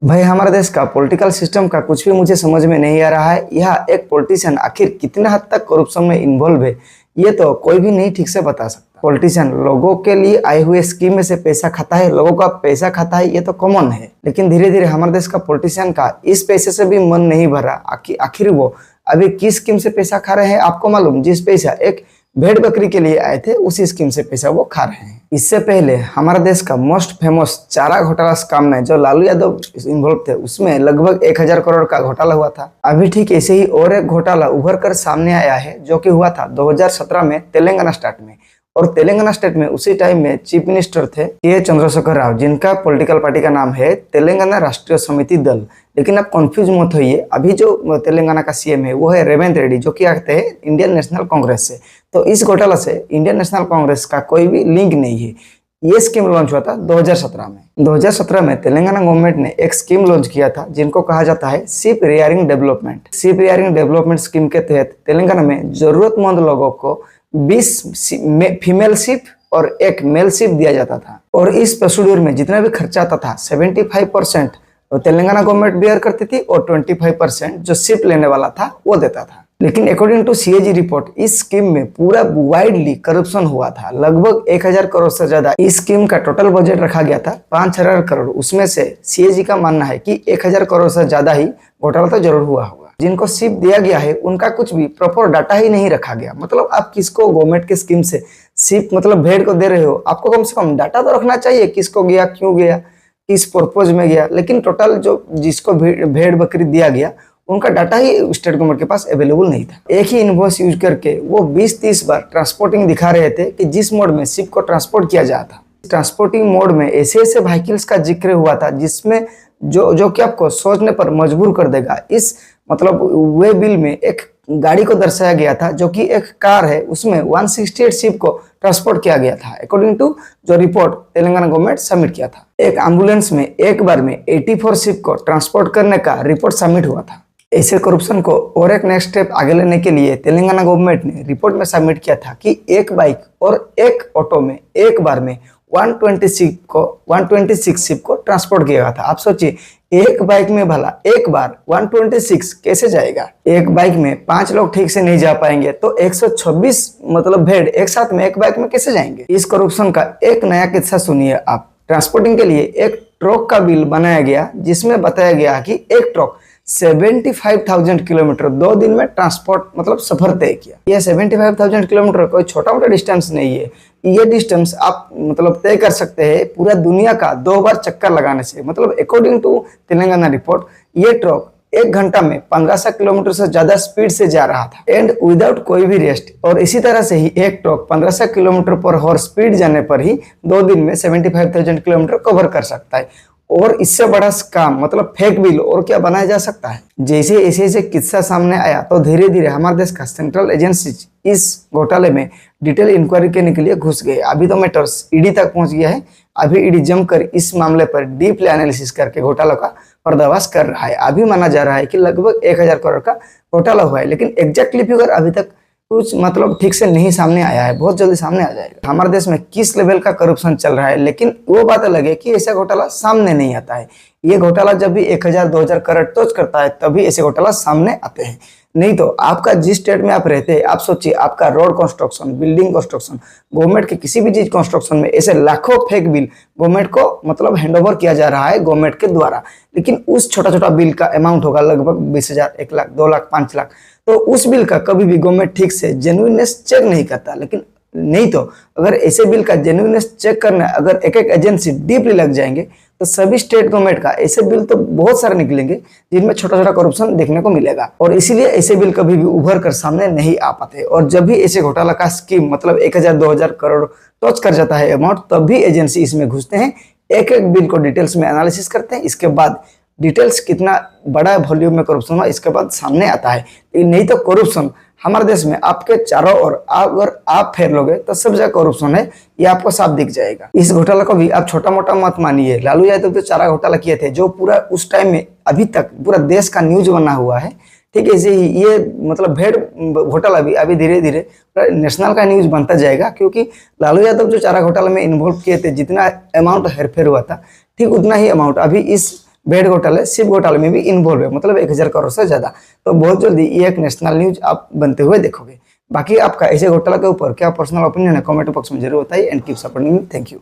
भाई हमारे देश का पॉलिटिकल सिस्टम का कुछ भी मुझे समझ में नहीं आ रहा है। यह एक पॉलिटिशियन आखिर कितने हद तक करप्शन में इन्वॉल्व है, ये तो कोई भी नहीं ठीक से बता सकता। पॉलिटिशियन लोगों के लिए आए हुए स्कीम में से पैसा खाता है, लोगों का पैसा खाता है, ये तो कॉमन है। लेकिन धीरे धीरे हमारे देश का पॉलिटिशियन का इस पैसे से भी मन नहीं भर रहा। आखिर वो अभी किस स्कीम से पैसा खा रहे हैं आपको मालूम? जिस पैसा एक भेड़ बकरी के लिए आए थे उसी स्कीम से पैसा वो खा रहे हैं। इससे पहले हमारा देश का मोस्ट फेमस चारा घोटाला स्कैम में जो लालू यादव इन्वॉल्व थे, उसमें लगभग 1000 करोड़ का घोटाला हुआ था। अभी ठीक ऐसे ही और एक घोटाला उभर कर सामने आया है, जो कि हुआ था 2017 में तेलंगाना स्टेट में। और तेलंगाना स्टेट में उसी टाइम में चीफ मिनिस्टर थे के चंद्रशेखर राव, जिनका पॉलिटिकल पार्टी का नाम है तेलंगाना राष्ट्रीय समिति दल। लेकिन आप कंफ्यूज मत होइए, अभी जो तेलंगाना का सीएम है वो है रेवंत रेड्डी, जो कि आते हैं इंडियन नेशनल कांग्रेस से। तो इस घोटाला से इंडियन नेशनल कांग्रेस का कोई भी लिंक नहीं है। ये स्कीम लॉन्च हुआ था 2017 में। 2017 में तेलंगाना गवर्नमेंट ने एक स्कीम लॉन्च किया था जिनको कहा जाता है ship rearing development. Ship rearing development scheme के तहत तेलंगाना में जरूरतमंद लोगों को 20 फीमेल शिप और एक मेल शिप दिया जाता था। और इस प्रोसीड्यूर में जितना भी खर्चा आता था 75% तेलंगाना गवर्नमेंट बेयर करती थी और 25% जो शिप लेने वाला था वो देता था। लेकिन अकॉर्डिंग टू सीएजी रिपोर्ट, इस स्कीम में पूरा वाइडली करप्शन हुआ था। लगभग 1000 करोड़ से ज्यादा इस स्कीम का टोटल बजट रखा गया था 5000 करोड़। उसमें से सीएजी का मानना है कि 1000 करोड़ से ज्यादा ही घोटाला तो जरूर हुआ होगा। जिनको शिप दिया गया है उनका कुछ भी प्रॉपर डाटा ही नहीं रखा गया। मतलब आप किसको गवर्नमेंट के स्कीम से शिप मतलब भेड़ को दे रहे हो, आपको कम से कम डाटा तो रखना चाहिए, किसको गया, क्यों गया, किस पर्पज में गया। लेकिन टोटल जो जिसको भेड़ बकरी दिया गया उनका डाटा ही स्टेट गवर्नमेंट के पास अवेलेबल नहीं था। एक ही इनवॉइस यूज करके वो 20-30 बार ट्रांसपोर्टिंग दिखा रहे थे कि जिस मोड में शिप को ट्रांसपोर्ट किया जाता। ट्रांसपोर्टिंग मोड में ऐसे ऐसे व्हीकल्स का जिक्र हुआ था जिसमें जो कि आपको सोचने पर मजबूर कर देगा। इस मतलब वे बिल में एक गाड़ी को दर्शाया गया था जो कि एक कार है, उसमें 168 शिप को ट्रांसपोर्ट किया गया था अकॉर्डिंग टू जो रिपोर्ट तेलंगाना गवर्नमेंट सबमिट किया था। एक एम्बुलेंस में एक बार में 84 शिप को ट्रांसपोर्ट करने का रिपोर्ट सबमिट हुआ था। ऐसे करप्शन को और एक नेक्स्ट स्टेप आगे लेने के लिए तेलंगाना गवर्नमेंट ने रिपोर्ट में सबमिट किया था कि एक बाइक और एक ऑटो में एक बार में 126 शिप को ट्रांसपोर्ट किया था। आप सोचिए, एक बाइक में भला एक बार 126 कैसे जाएगा? एक बाइक में 5 लोग ठीक से नहीं जा पाएंगे तो 126 मतलब भेड़ एक साथ में एक बाइक में कैसे जाएंगे? इस करप्शन का एक नया किस्सा सुनिए आप। ट्रांसपोर्टिंग के लिए एक ट्रक का बिल बनाया गया जिसमें बताया गया कि एक ट्रक 75,000 किलोमीटर 2 दिन में ट्रांसपोर्ट मतलब सफर तय किया। यह 75,000 किलोमीटर कोई छोटा मोटा डिस्टेंस नहीं है। ये डिस्टेंस आप मतलब तय कर सकते हैं पूरा दुनिया का 2 बार चक्कर लगाने से। मतलब अकॉर्डिंग टू तेलंगाना रिपोर्ट, ये ट्रक 1 घंटा में 1500 किलोमीटर से ज्यादा स्पीड से जा रहा था एंड विदाउट कोई भी रेस्ट। और इसी तरह से ही एक ट्रक 1500 किलोमीटर पर हॉर स्पीड जाने पर ही 2 दिन में 75,000 किलोमीटर कवर कर सकता है। और इससे बड़ा काम मतलब फेक बिल और क्या बनाया जा सकता है? जैसे ऐसे किस्सा सामने आया तो धीरे धीरे हमारे देश का सेंट्रल एजेंसी इस घोटाले में डिटेल इंक्वायरी करने के लिए घुस गए। अभी तो मैटर्स ईडी तक पहुंच गया है। अभी ईडी जमकर इस मामले पर डीपली एनालिसिस करके घोटाला का पर्दाफाश कर रहा है। अभी माना जा रहा है कि लगभग 1000 करोड़ का घोटाला हुआ है, लेकिन एग्जैक्टली फिगर अभी तक कुछ मतलब ठीक से नहीं सामने आया है। बहुत जल्दी सामने आ जाएगा हमारे देश में किस लेवल का करप्शन चल रहा है। लेकिन वो बात अलग है कि ऐसा घोटाला सामने नहीं आता है। ये घोटाला जब भी 1000-2000 करोड़ टच करता है तभी ऐसे घोटाला सामने आते हैं। नहीं तो आपका जिस स्टेट में आप रहते हैं, आप सोचिए आपका road construction, building construction, government के किसी भी चीज कंस्ट्रक्शन में ऐसे लाखों फेक बिल गवर्नमेंट को मतलब हैंडओवर किया जा रहा है गवर्नमेंट के द्वारा। लेकिन उस छोटा छोटा बिल का अमाउंट होगा लगभग 20,000, 1 लाख, 2 लाख, 5 लाख। तो उस बिल का कभी भी गवर्नमेंट ठीक से जेन्युइननेस चेक नहीं करता। लेकिन नहीं तो अगर ऐसे बिल का जेन्युइननेस चेक करना अगर एक एजेंसी डीपली लग जाएंगे तो सभी स्टेट गवर्नमेंट का ऐसे बिल तो बहुत सारे निकलेंगे जिनमें छोटा छोटा करप्शन देखने को मिलेगा। और इसीलिए ऐसे बिल कभी भी उभर कर सामने नहीं आ पाते। और जब भी ऐसे घोटाला का स्कीम मतलब 1000-2000 करोड़ टच कर जाता है अमाउंट, तब भी एजेंसी इसमें घुसते हैं, एक एक बिल को डिटेल्स में एनालिसिस करते हैं। इसके बाद डिटेल्स कितना बड़ा वॉल्यूम में करप्शन हुआ इसके बाद सामने आता है। नहीं तो करप्शन हमारे देश में आपके चारों ओर अगर आप फेर लोगे तो सब जगह करप्शन है, ये आपको साफ दिख जाएगा। इस घोटाला को भी आप छोटा मोटा मत मानिए। लालू यादव तो चारा घोटाला किए थे जो पूरा उस टाइम में अभी तक पूरा देश का न्यूज बना हुआ है। ठीक है, ऐसे ही ये मतलब भेड़ घोटाला भी अभी धीरे धीरे नेशनल का न्यूज बनता जाएगा, क्योंकि लालू यादव जो चारा घोटाला में इन्वॉल्व किए थे जितना अमाउंट हेरफेर हुआ था ठीक उतना ही अमाउंट अभी इस भेड़ घोटाले, शिप घोटाले में भी इन्वॉल्व है, मतलब 1000 करोड़ से ज्यादा। तो बहुत जल्दी ये एक नेशनल न्यूज आप बनते हुए देखोगे। बाकी आपका ऐसे घोटाला के ऊपर क्या पर्सनल ओपिनियन है, कमेंट बॉक्स में जरूर बताइए and keep supporting me. Thank you.